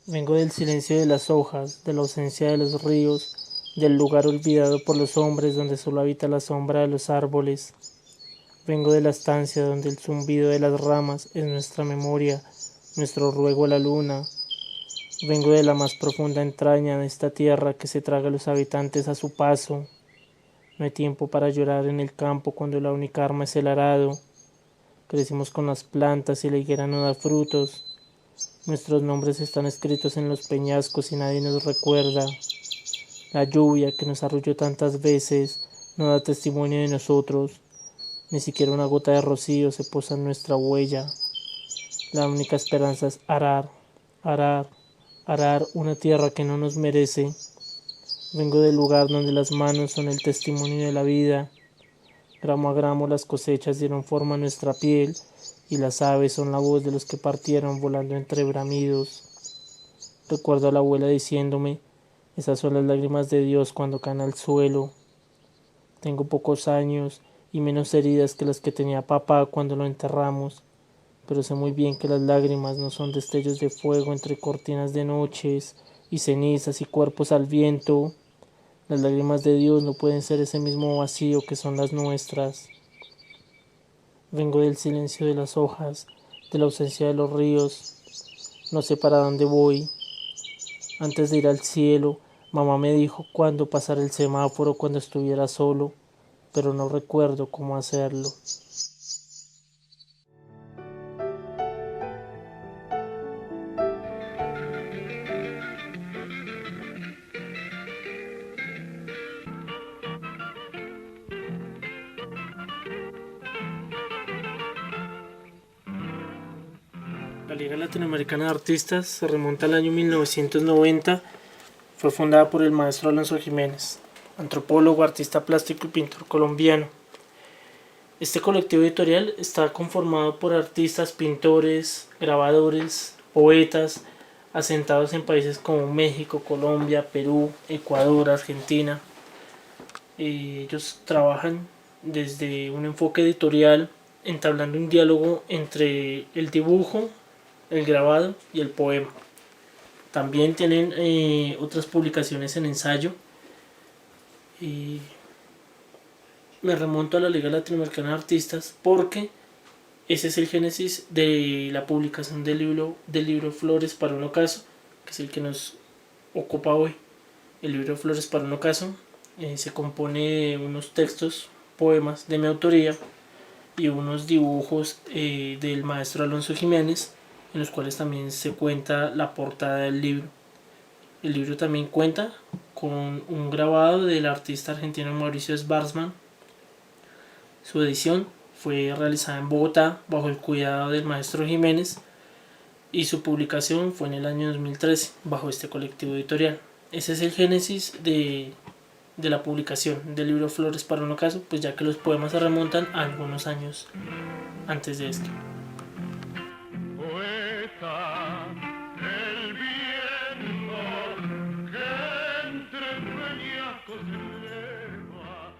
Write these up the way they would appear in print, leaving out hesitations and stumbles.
Vengo del silencio de las hojas, de la ausencia de los ríos, del lugar olvidado por los hombres donde solo habita la sombra de los árboles. Vengo de la estancia donde el zumbido de las ramas es nuestra memoria, nuestro ruego a la luna. Vengo de la más profunda entraña de esta tierra que se traga a los habitantes a su paso. No hay tiempo para llorar en el campo cuando la única arma es el arado. Crecimos con las plantas y la higuera no da frutos. Nuestros nombres están escritos en los peñascos y nadie nos recuerda. La lluvia que nos arrulló tantas veces no da testimonio de nosotros. Ni siquiera una gota de rocío se posa en nuestra huella. La única esperanza es arar, arar, arar una tierra que no nos merece. Vengo del lugar donde las manos son el testimonio de la vida. Gramo a gramo las cosechas dieron forma a nuestra piel y las aves son la voz de los que partieron volando entre bramidos. Recuerdo a la abuela diciéndome, esas son las lágrimas de Dios cuando caen al suelo. Tengo pocos años y menos heridas que las que tenía papá cuando lo enterramos, pero sé muy bien que las lágrimas no son destellos de fuego entre cortinas de noches y cenizas y cuerpos al viento. Las lágrimas de Dios no pueden ser ese mismo vacío que son las nuestras. Vengo del silencio de las hojas, de la ausencia de los ríos. No sé para dónde voy. Antes de ir al cielo, mamá me dijo cuándo pasar el semáforo cuando estuviera solo, pero no recuerdo cómo hacerlo. La Liga Latinoamericana de Artistas se remonta al año 1990. Fue fundada por el maestro Alonso Jiménez, antropólogo, artista plástico y pintor colombiano. Este colectivo editorial está conformado por artistas, pintores, grabadores, poetas, asentados en países como México, Colombia, Perú, Ecuador, Argentina. Ellos trabajan desde un enfoque editorial, entablando un diálogo entre el dibujo, el grabado y el poema. También tienen otras publicaciones en ensayo. Y me remonto a la Liga Latinoamericana de Artistas porque ese es el génesis de la publicación del libro Flores para un ocaso, que es el que nos ocupa hoy. El libro Flores para un ocaso se compone de unos textos, poemas de mi autoría y unos dibujos del maestro Alonso Jiménez, en los cuales también se cuenta la portada del libro. El libro también cuenta con un grabado del artista argentino Mauricio Schwarzman. Su edición fue realizada en Bogotá bajo el cuidado del maestro Jiménez y su publicación fue en el año 2013 bajo este colectivo editorial. Ese es el génesis de la publicación del libro Flores para un ocaso, pues ya que los poemas se remontan a algunos años antes de esto. Poeta, el viento que entre peñascos eleva.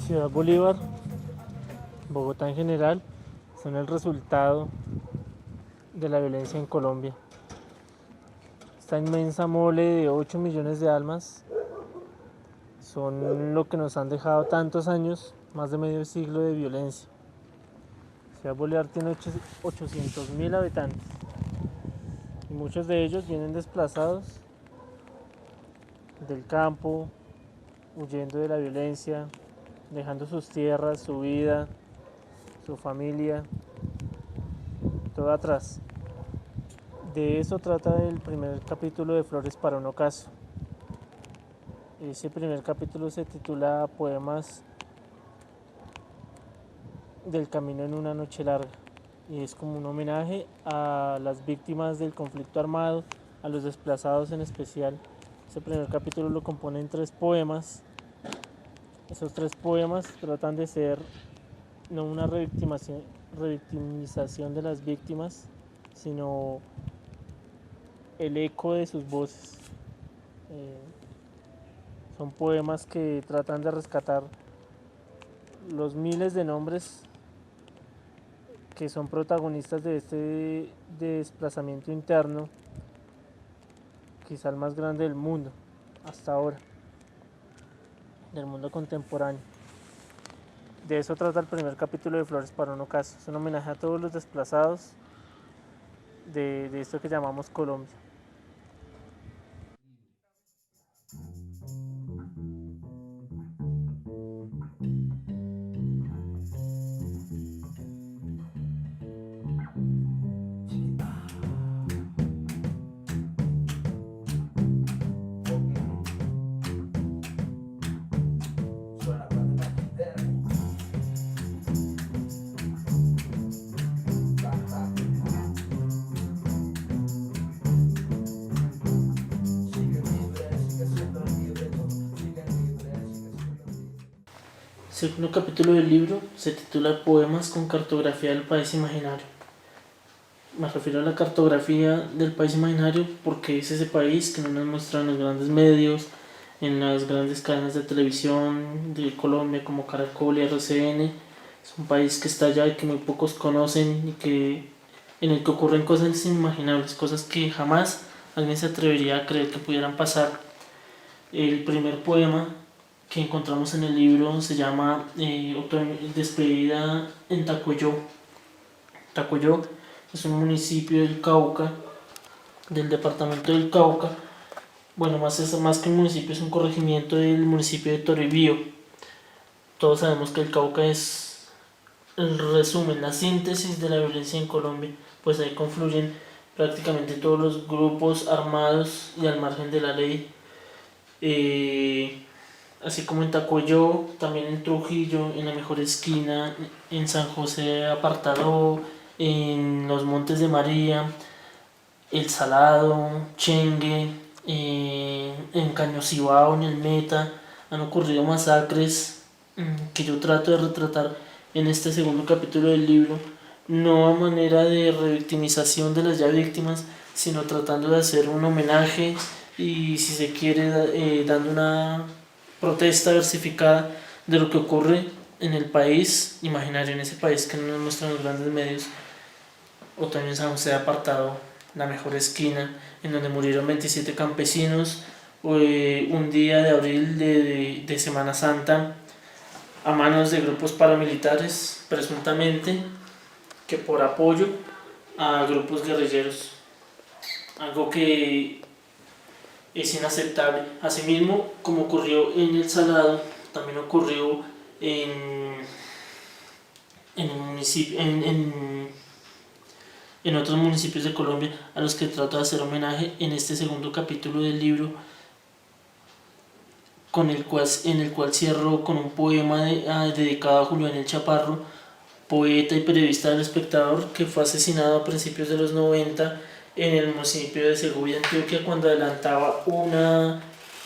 Ciudad Bolívar, Bogotá en general, son el resultado de la violencia en Colombia. Esta inmensa mole de 8 millones de almas son lo que nos han dejado tantos años, más de medio siglo de violencia. Ciudad Bolívar tiene 800.000 habitantes y muchos de ellos vienen desplazados del campo, huyendo de la violencia, dejando sus tierras, su vida, tu familia, todo atrás. De eso trata el primer capítulo de Flores para un ocaso. Ese primer capítulo se titula Poemas del camino en una noche larga y es como un homenaje a las víctimas del conflicto armado, a los desplazados en especial. Ese primer capítulo lo componen 3 poemas. Esos 3 poemas tratan de ser no una revictimización de las víctimas, sino el eco de sus voces. Son poemas que tratan de rescatar los miles de nombres que son protagonistas de este desplazamiento interno, quizá el más grande del mundo hasta ahora, del mundo contemporáneo. De eso trata el primer capítulo de Flores para un ocaso. Es un homenaje a todos los desplazados de esto que llamamos Colombia. El segundo capítulo del libro se titula Poemas con cartografía del país imaginario. Me refiero a la cartografía del país imaginario porque es ese país que no nos muestran los grandes medios, en las grandes cadenas de televisión de Colombia como Caracol y RCN. Es un país que está allá y que muy pocos conocen y en el que ocurren cosas inimaginables, cosas que jamás alguien se atrevería a creer que pudieran pasar. El primer poema que encontramos en el libro se llama Despedida en Tacuyo. Tacuyo es un municipio del Cauca, del departamento del Cauca. Bueno, más que un municipio, es un corregimiento del municipio de Toribío. Todos sabemos que el Cauca es el resumen, la síntesis de la violencia en Colombia, pues ahí confluyen prácticamente todos los grupos armados y al margen de la ley. Así como en Tacuyo, también en Trujillo, en la mejor esquina, en San José Apartado, en los Montes de María, El Salado, Chengue, en Cañocibao, en el Meta, han ocurrido masacres que yo trato de retratar en este segundo capítulo del libro, no a manera de revictimización de las ya víctimas, sino tratando de hacer un homenaje y, si se quiere, dando una protesta versificada de lo que ocurre en el país imaginario, en ese país que no nos muestran los grandes medios. O también San José Apartado, la mejor esquina, en donde murieron 27 campesinos un día de abril de Semana Santa a manos de grupos paramilitares, presuntamente que por apoyo a grupos guerrilleros, algo que es inaceptable. Asimismo, como ocurrió en El Salado, también ocurrió en otros municipios de Colombia, a los que trato de hacer homenaje en este segundo capítulo del libro, en el cual cierro con un poema dedicado a Julián El Chaparro, poeta y periodista del Espectador, que fue asesinado a principios de los 90 en el municipio de Segovia, Antioquia, cuando adelantaba una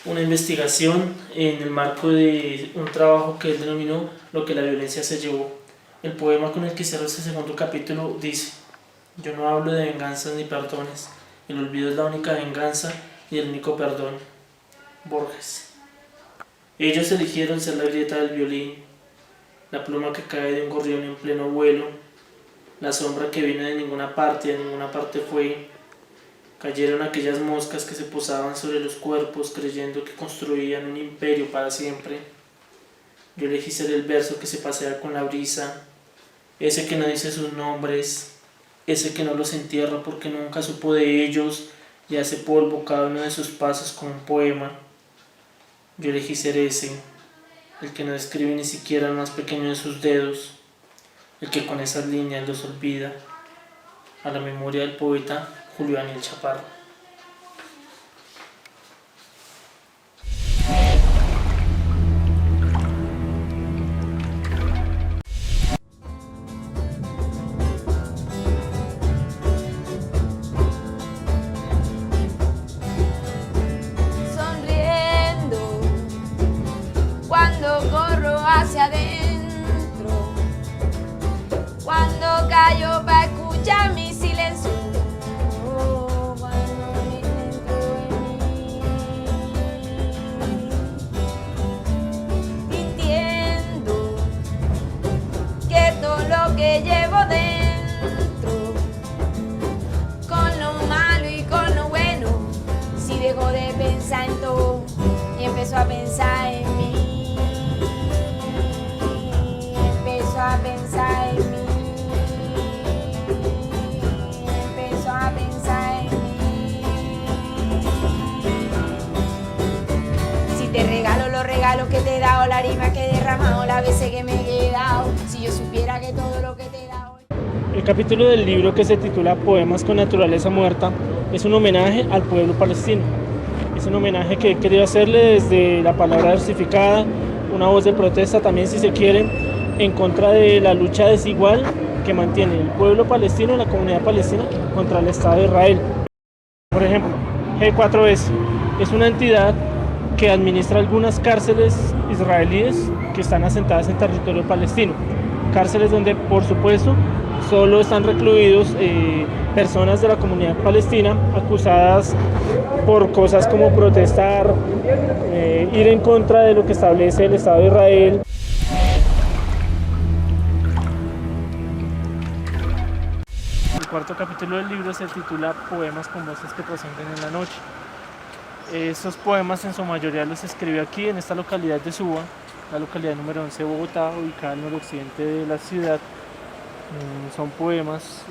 investigación en el marco de un trabajo que él denominó Lo que la violencia se llevó. El poema con el que cierro este segundo capítulo dice: yo no hablo de venganzas ni perdones, el olvido es la única venganza y el único perdón. Borges. Ellos eligieron ser la grieta del violín, la pluma que cae de un gorrión en pleno vuelo, la sombra que viene de ninguna parte y a ninguna parte fue. Cayeron aquellas moscas que se posaban sobre los cuerpos creyendo que construían un imperio para siempre. Yo elegí ser el verso que se pasea con la brisa, ese que no dice sus nombres, ese que no los entierra porque nunca supo de ellos y hace polvo cada uno de sus pasos con un poema. Yo elegí ser ese, el que no escribe ni siquiera el más pequeño de sus dedos, el que con esas líneas los olvida, a la memoria del poeta Julio Daniel Chaparro. Sonriendo cuando corro hacia adentro, cuando callo para escuchar mi silencio, cuando me centro en mí, sintiendo que todo lo que llevo dentro, con lo malo y con lo bueno, si dejo de pensar en todo y empezó a pensar en mí, empezó a pensar en mí, empezó a pensar en mí. Si te regalo los regalos que te he dado, la rima que he derramado, las veces que me he quedado, si yo supiera que todo lo que te he dado. El capítulo del libro, que se titula Poemas con naturaleza muerta, es un homenaje al pueblo palestino. Es un homenaje que he querido hacerle desde la palabra versificada, una voz de protesta también, si se quiere, en contra de la lucha desigual que mantiene el pueblo palestino, la comunidad palestina, contra el Estado de Israel. Por ejemplo, G4S es una entidad que administra algunas cárceles israelíes que están asentadas en territorio palestino. Cárceles donde, por supuesto, solo están recluidos personas de la comunidad palestina acusadas por cosas como protestar, ir en contra de lo que establece el Estado de Israel. El cuarto capítulo del libro se titula Poemas con voces que trascienden en la noche. Estos poemas en su mayoría los escribí aquí en esta localidad de Suba, la localidad número 11 de Bogotá, ubicada al noroccidente de la ciudad. Son poemas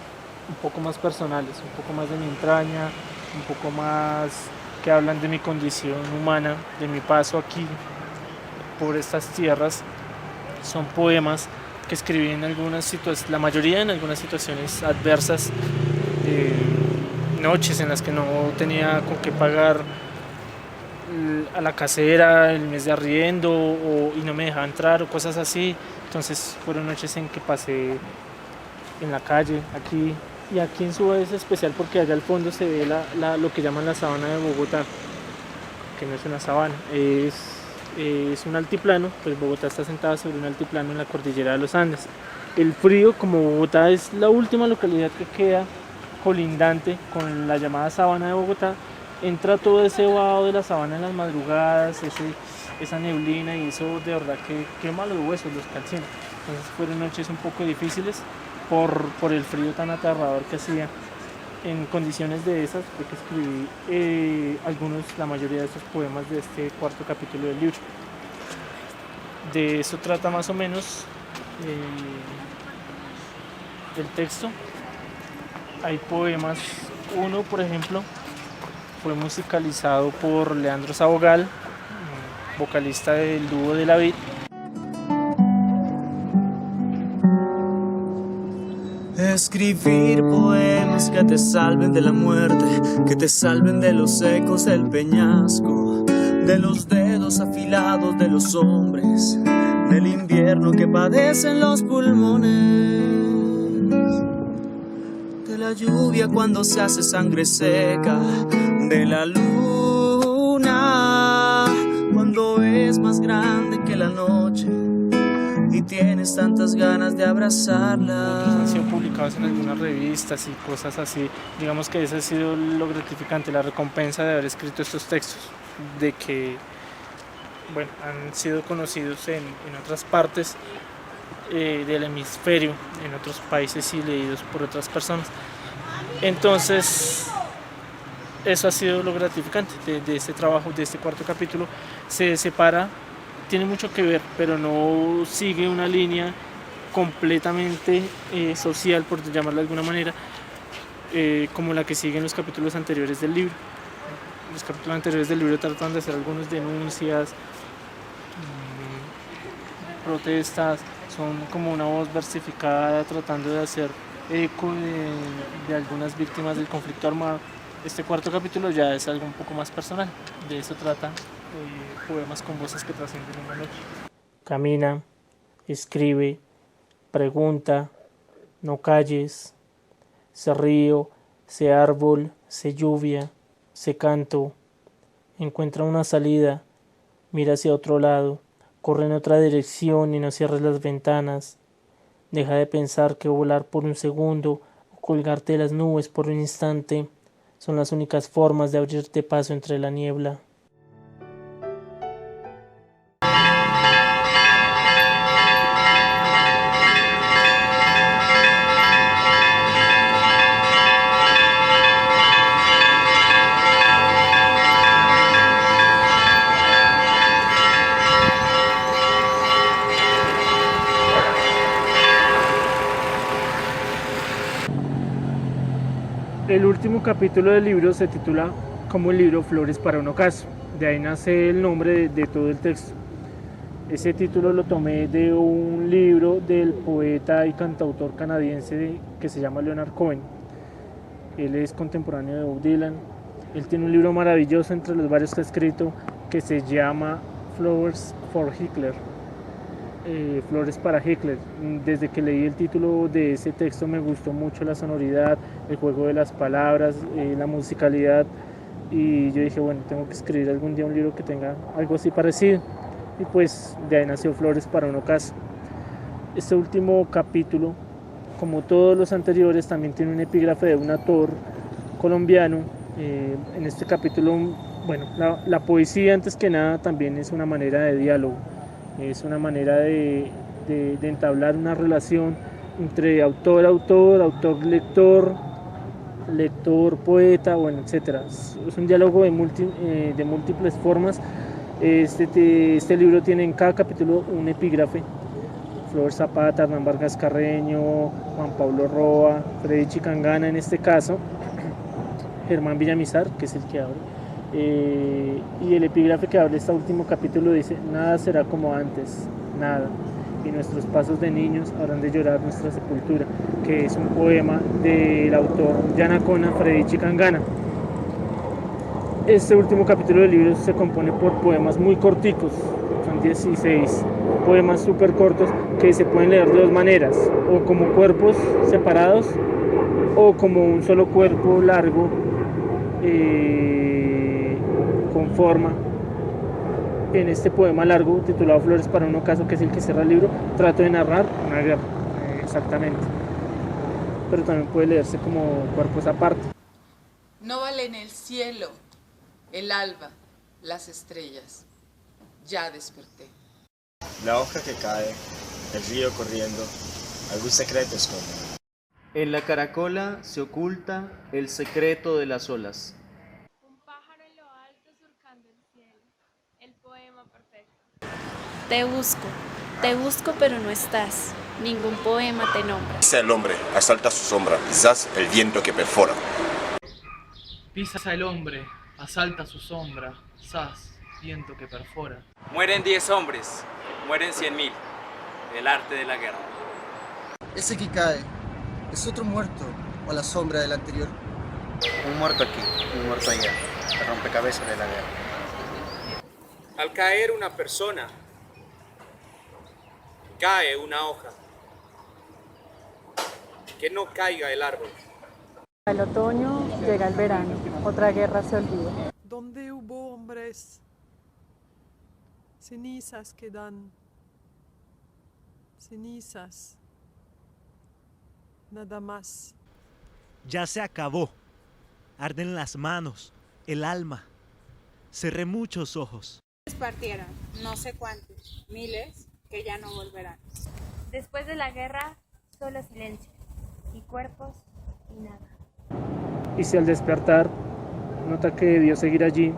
un poco más personales, un poco más de mi entraña, un poco más que hablan de mi condición humana, de mi paso aquí por estas tierras. Son poemas que escribí en algunas situaciones, la mayoría en algunas situaciones adversas, noches en las que no tenía con qué pagar a la casera el mes de arriendo y no me dejaba entrar o cosas así. Entonces fueron noches en que pasé en la calle, aquí, y aquí en Suba es especial porque allá al fondo se ve lo que llaman la sabana de Bogotá, que no es una sabana, es un altiplano, pues Bogotá está sentada sobre un altiplano en la cordillera de los Andes. El frío, como Bogotá es la última localidad que queda colindante con la llamada sabana de Bogotá, entra todo ese vaho de la sabana en las madrugadas, esa neblina, y eso de verdad que quema los huesos, los calcina. Entonces fueron noches un poco difíciles por el frío tan aterrador que hacía. En condiciones de esas fue que escribí la mayoría de estos poemas de este cuarto capítulo del libro. De eso trata más o menos el texto. Hay poemas, uno por ejemplo fue musicalizado por Leandro Sabogal, vocalista del dúo de La Vid. Escribir poemas que te salven de la muerte, que te salven de los ecos del peñasco, de los dedos afilados de los hombres, del invierno que padecen los pulmones, de la lluvia cuando se hace sangre seca, de la luna cuando es más grande que la noche y tienes tantas ganas de abrazarla. Otros han sido publicados en algunas revistas y cosas así. Digamos que ese ha sido lo gratificante, la recompensa de haber escrito estos textos, de que bueno, han sido conocidos en otras partes del hemisferio, en otros países y leídos por otras personas. Entonces eso ha sido lo gratificante de este trabajo, de este cuarto capítulo. Se separa, tiene mucho que ver, pero no sigue una línea completamente social, por llamarlo de alguna manera, como la que siguen los capítulos anteriores del libro. Los capítulos anteriores del libro tratan de hacer algunas denuncias, protestas, son como una voz versificada tratando de hacer eco de algunas víctimas del conflicto armado. Este cuarto capítulo ya es algo un poco más personal, de eso trata poemas con voces que trascienden una noche. Camina, escribe, pregunta, no calles, sé río, sé árbol, sé lluvia, sé canto, encuentra una salida, mira hacia otro lado, corre en otra dirección y no cierres las ventanas, deja de pensar que volar por un segundo o colgarte de las nubes por un instante son las únicas formas de abrirte paso entre la niebla. El último capítulo del libro se titula como el libro Flores para un ocaso. De ahí nace el nombre de todo el texto. Ese título lo tomé de un libro del poeta y cantautor canadiense que se llama Leonard Cohen. Él es contemporáneo de Bob Dylan. Él tiene un libro maravilloso entre los varios que ha escrito que se llama Flowers for Hitler. Flores para Hitler. Desde que leí el título de ese texto me gustó mucho la sonoridad, el juego de las palabras, la musicalidad, y yo dije, bueno, tengo que escribir algún día un libro que tenga algo así parecido, y pues de ahí nació Flores para un ocaso. Este último capítulo, como todos los anteriores, también tiene un epígrafe de un autor colombiano. En este capítulo, bueno, la poesía antes que nada también es una manera de diálogo. Es una manera de entablar una relación entre autor-autor, autor-lector, lector-poeta, bueno, etc. Es un diálogo de múltiples formas. Este libro tiene en cada capítulo un epígrafe. Flor Zapata, Hernán Vargas Carreño, Juan Pablo Roa, Freddy Chicangana en este caso, Germán Villamizar, que es el que abre. Y el epígrafe que abre este último capítulo dice: nada será como antes, nada, y nuestros pasos de niños habrán de llorar nuestra sepultura, que es un poema del autor Yanacona, Freddy Chicangana. Este último capítulo del libro se compone por poemas muy corticos, son 16 poemas súper cortos que se pueden leer de dos maneras, o como cuerpos separados o como un solo cuerpo largo con forma. En este poema largo titulado Flores para un ocaso, que es el que cierra el libro, trato de narrar una guerra, exactamente, pero también puede leerse como cuerpos aparte. No valen el cielo, el alba, las estrellas. Ya desperté. La hoja que cae, el río corriendo, algún secreto esconde. En la caracola se oculta el secreto de las olas. Un pájaro en lo alto surcando el cielo, el poema perfecto. Te busco pero no estás, ningún poema te nombra. Pisa el hombre, asalta su sombra, quizás el viento que perfora. Pisa el hombre, asalta su sombra, zas, viento que perfora. Mueren 10 hombres, mueren 100.000, el arte de la guerra. Ese que cae, ¿es otro muerto o la sombra del anterior? Un muerto aquí, un muerto allá, el rompecabezas de la guerra. Al caer una persona, cae una hoja. Que no caiga el árbol. El otoño llega el verano, otra guerra se olvida. Donde hubo hombres, cenizas quedan, cenizas, nada más. Ya se acabó, arden las manos, el alma, cerré muchos ojos. Partieron, no sé cuántos, miles que ya no volverán. Después de la guerra, solo silencio, y cuerpos y nada. Y si al despertar nota que debió seguir allí,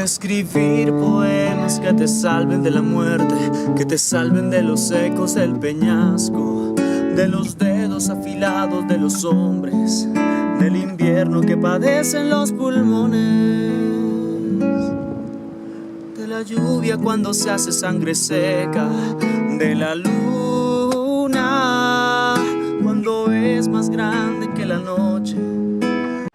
Escribir poemas que te salven de la muerte, que te salven de los ecos del peñasco, de los dedos afilados de los hombres, del invierno que padecen los pulmones. de la lluvia cuando se hace sangre seca, de la luna cuando es más grande que la noche.